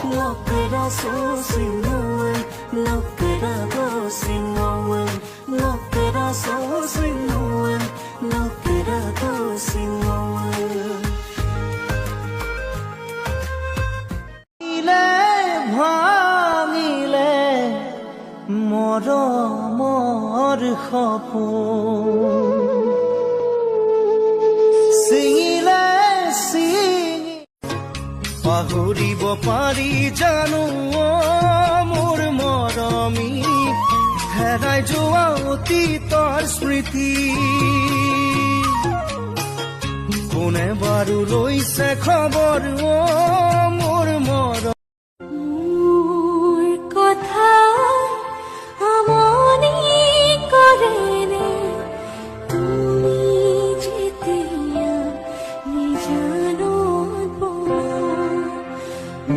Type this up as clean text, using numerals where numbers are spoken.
Lockera so sinuan, lockera go sinuan, lockera so sinuan, lockera go sinuan. Ile bhangile moromor khopon. Singile sing. পাহৰিব পাৰি জানো মোৰ মৰমী হেৰাই যোৱা অতীতৰ স্মৃতি কোনে বাৰু লৈছে খবৰ